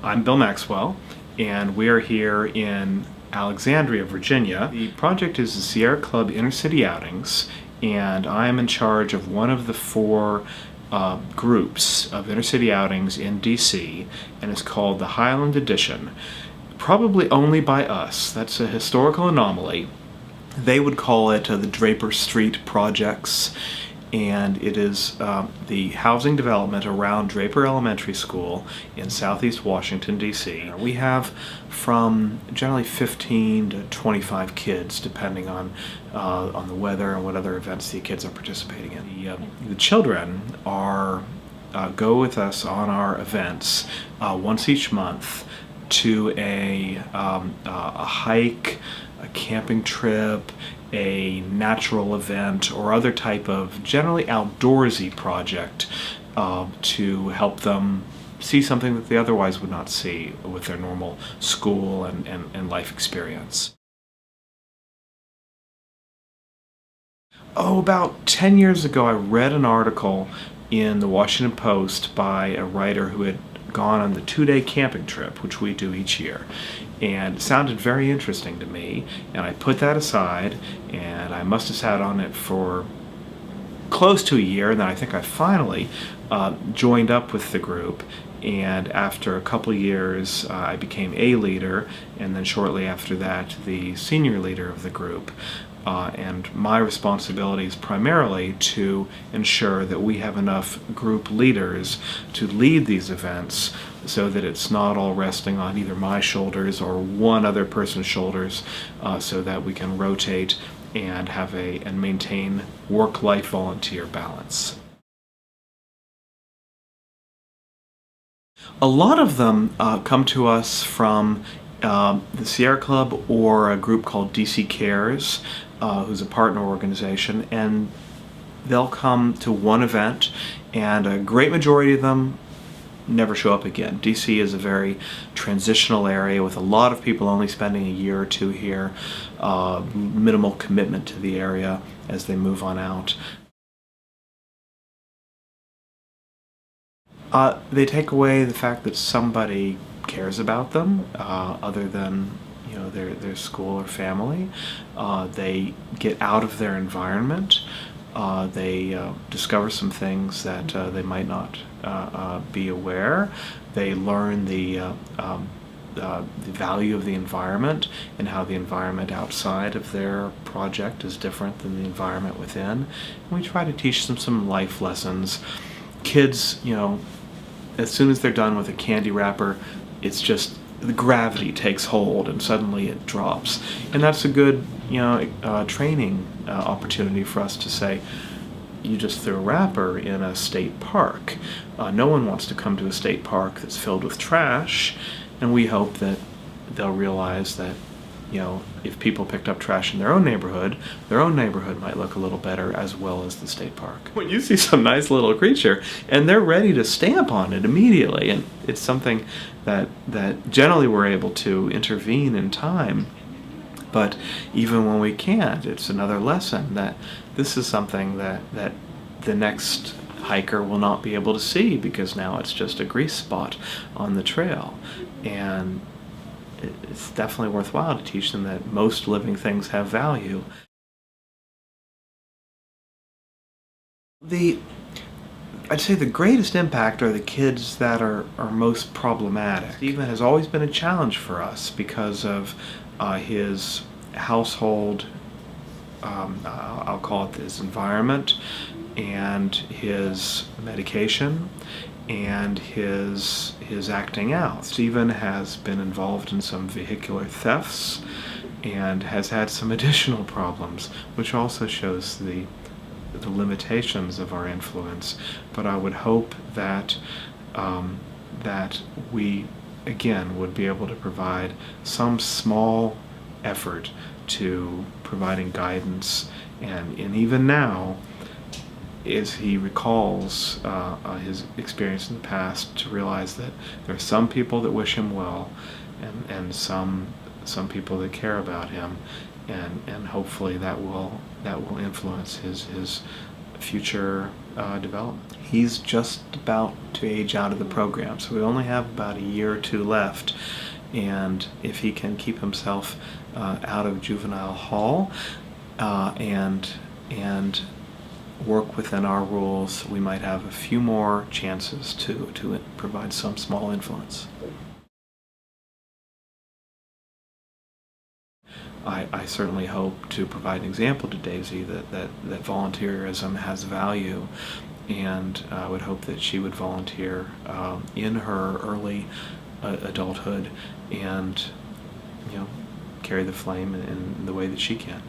I'm Bill Maxwell, and we're here in Alexandria, Virginia. The project is the Sierra Club Inner-City Outings, and I am in charge of one of the four groups of inner-city outings in DC, and it's called the Highland Edition. Probably only by us. That's a historical anomaly. They would call it the Draper Street Projects, and it is the housing development around Draper Elementary School in southeast Washington, D.C. We have from generally 15 to 25 kids, depending on the weather and what other events the kids are participating in. The children are go with us on our events once each month to a hike, a camping trip, a natural event, or other type of generally outdoorsy project to help them see something that they otherwise would not see with their normal school and life experience. Oh, about 10 years ago I read an article in the Washington Post by a writer who had gone on the 2-day camping trip, which we do each year, and it sounded very interesting to me, and I put that aside, and I must have sat on it for close to a year, and then I think I finally joined up with the group, and after a couple of years I became a leader, and then shortly after that the senior leader of the group. And my responsibility is primarily to ensure that we have enough group leaders to lead these events so that it's not all resting on either my shoulders or one other person's shoulders, so that we can rotate and have and maintain work-life volunteer balance. A lot of them come to us from the Sierra Club or a group called DC Cares, who's a partner organization, and they'll come to one event, and a great majority of them never show up again. DC is a very transitional area with a lot of people only spending a year or two here, minimal commitment to the area as they move on out. They take away the fact that somebody cares about them, other than their school or family. They get out of their environment. They discover some things that they might not be aware. They learn the value of the environment and how the environment outside of their project is different than the environment within. And we try to teach them some life lessons. Kids, as soon as they're done with a candy wrapper, it's just the gravity takes hold and suddenly it drops. And that's a good training opportunity for us to say, you just threw a wrapper in a state park. No one wants to come to a state park that's filled with trash, and we hope that they'll realize that if people picked up trash in their own neighborhood might look a little better, as well as the state park. When you see some nice little creature and they're ready to stamp on it immediately, and it's something that generally we're able to intervene in time, but even when we can't, it's another lesson that this is something that the next hiker will not be able to see, because now it's just a grease spot on the trail. And it's definitely worthwhile to teach them that most living things have value. I'd say the greatest impact are the kids that are most problematic. Stephen has always been a challenge for us because of his household, I'll call it his environment, and his medication, and his acting out. Stephen has been involved in some vehicular thefts and has had some additional problems, which also shows the limitations of our influence. But I would hope that that we again would be able to provide some small effort to providing guidance, and even now, as he recalls his experience in the past, to realize that there are some people that wish him well, and some people that care about him, and hopefully that will influence his future development. He's just about to age out of the program, so we only have about a year or two left. And if he can keep himself out of juvenile hall and work within our rules, we might have a few more chances to provide some small influence. I certainly hope to provide an example to Daisy that volunteerism has value, and I would hope that she would volunteer in her early adulthood and carry the flame in the way that she can.